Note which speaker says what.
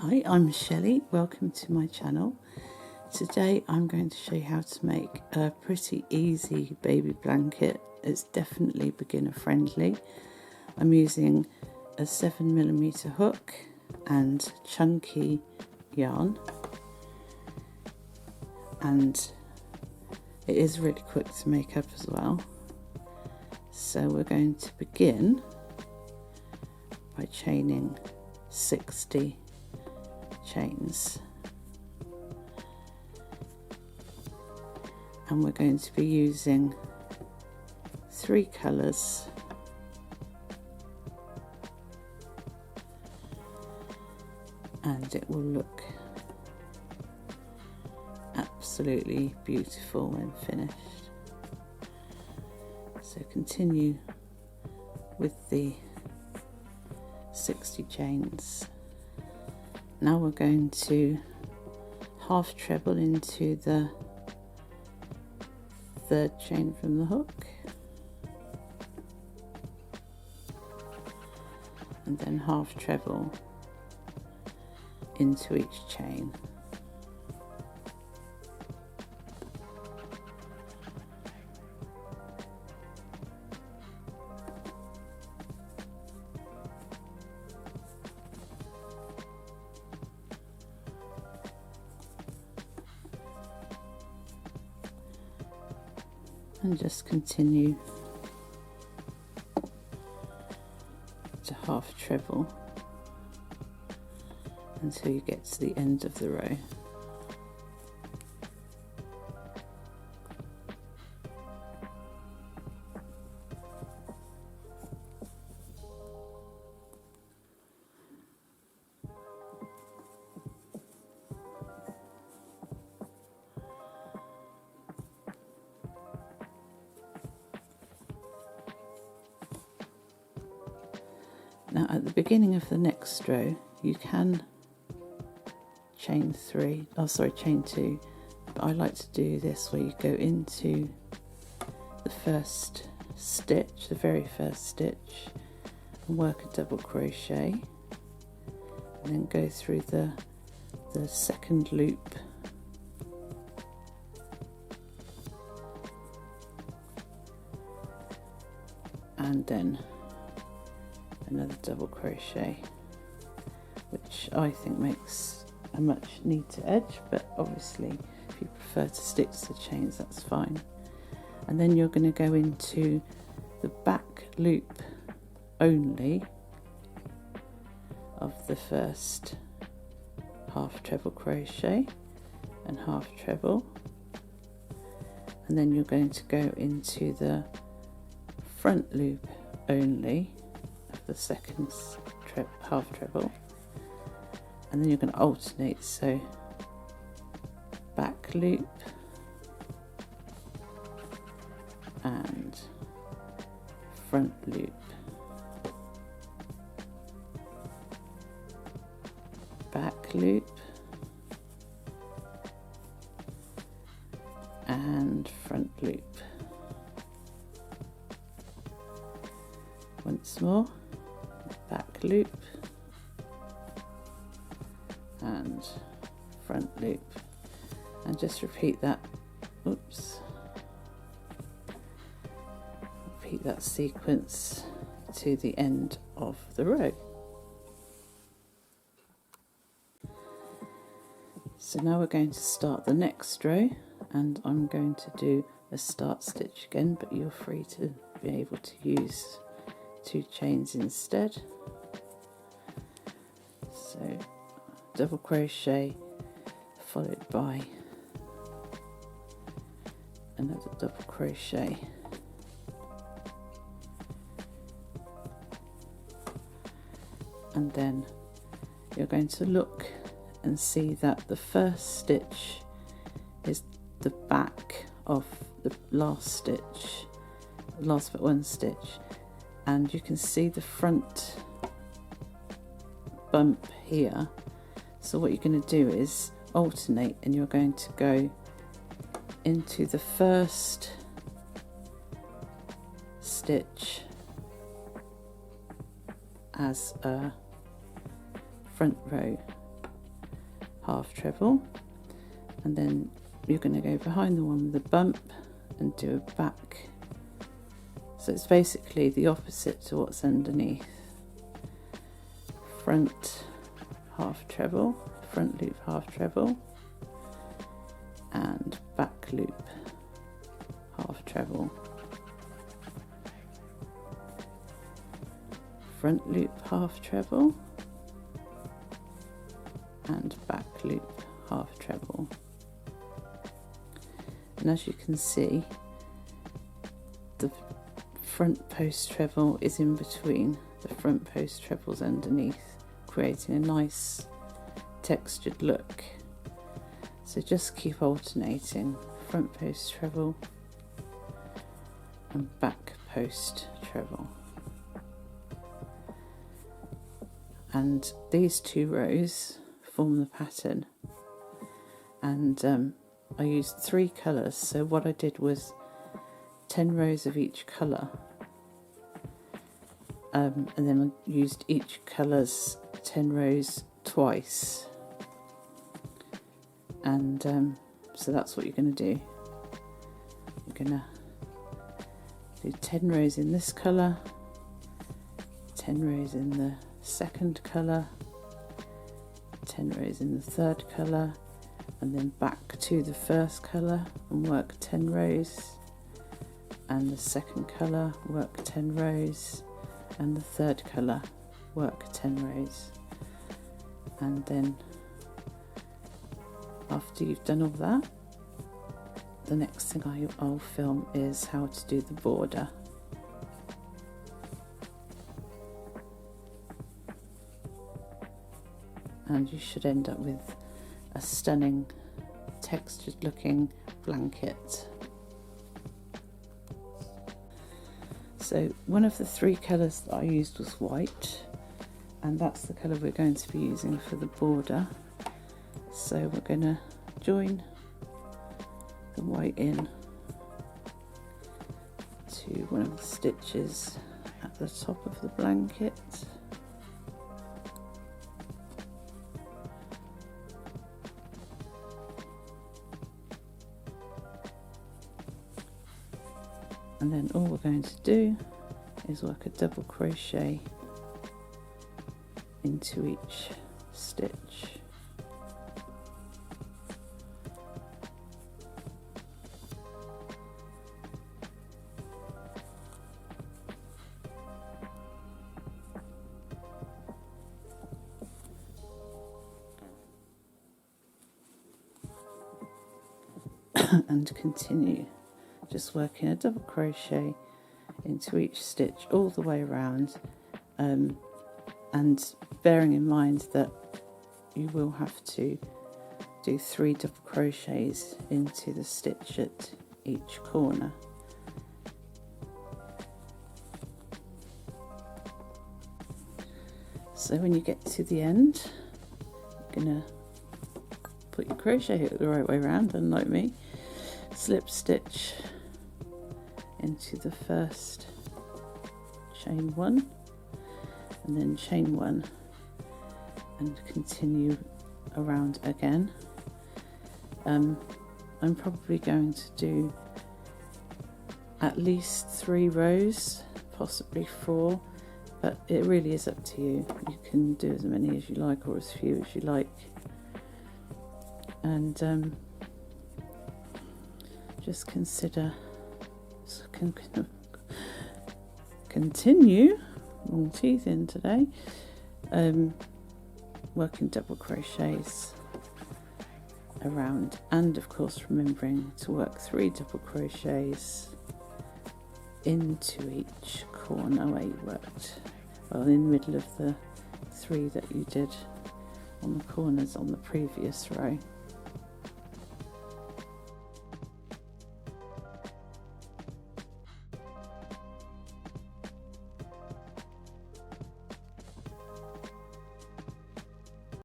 Speaker 1: Hi, I'm Shelley. Welcome to my channel. Today I'm going to show you how to make a pretty easy baby blanket. It's definitely beginner friendly. I'm using a 7mm hook and chunky yarn, and it is really quick to make up as well. So we're going to begin by chaining 60 chains, and we're going to be using 3 colours, and it will look absolutely beautiful when finished. So continue with the 60 chains. Now we're going to half treble into the 3rd chain from the hook, and then half treble into each chain. And just continue to half treble until you get to the end of the row. Now at the beginning of the next row you can chain 2, but I like to do this where you go into the first stitch, the very first stitch, and work a double crochet, and then go through the 2nd loop, and then another double crochet, which I think makes a much neater edge, but obviously if you prefer to stick to the chains, that's fine. And then you're going to go into the back loop only of the first half treble crochet and half treble, and then you're going to go into the front loop only of the 2nd half treble, and then you're going to alternate, so back loop and front loop, back loop and front loop. Once more, back loop and front loop, and just repeat that, repeat that sequence to the end of the row. So now we're going to start the next row, and I'm going to do a start stitch again, but you're free to be able to use 2 chains instead. So double crochet followed by another double crochet, and then you're going to look and see that the first stitch is the back of the last stitch, last but one stitch, and you can see the front bump here. So what you're going to do is alternate, and you're going to go into the first stitch as a front row half treble, and then you're going to go behind the one with the bump and do a back. So it's basically the opposite to what's underneath. Front half treble, front loop half treble, and back loop half treble. Front loop half treble and back loop half treble. And as you can see, the front post treble is in between the front post trebles underneath, creating a nice textured look. So just keep alternating front post treble and back post treble. And these 2 rows form the pattern, and I used 3 colours, so what I did was 10 rows of each colour, and then I used each colour's 10 rows twice, and so that's what you're going to do. You're going to do 10 rows in this colour, 10 rows in the second colour, 10 rows in the third colour, and then back to the first colour and work 10 rows, and the second colour work 10 rows, and the third colour work 10 rows. And then after you've done all that, the next thing I'll film is how to do the border. And you should end up with a stunning textured looking blanket. So one of the 3 colours that I used was white, and that's the colour we're going to be using for the border. So we're going to join the white in to one of the stitches at the top of the blanket. And then all we're going to do is work a double crochet into each stitch. And continue just working a double crochet into each stitch all the way around, and bearing in mind that you will have to do 3 double crochets into the stitch at each corner. So when you get to the end, you're gonna put your crochet hook the right way around, unlike me, slip stitch into the first chain 1, and then chain 1, and continue around again. I'm probably going to do at least 3 rows, possibly 4, but it really is up to you. You can do as many as you like or as few as you like, and just consider, continue, wrong teeth in today, working double crochets around, and of course remembering to work 3 double crochets into each corner where you worked, well, in the middle of the 3 that you did on the corners on the previous row.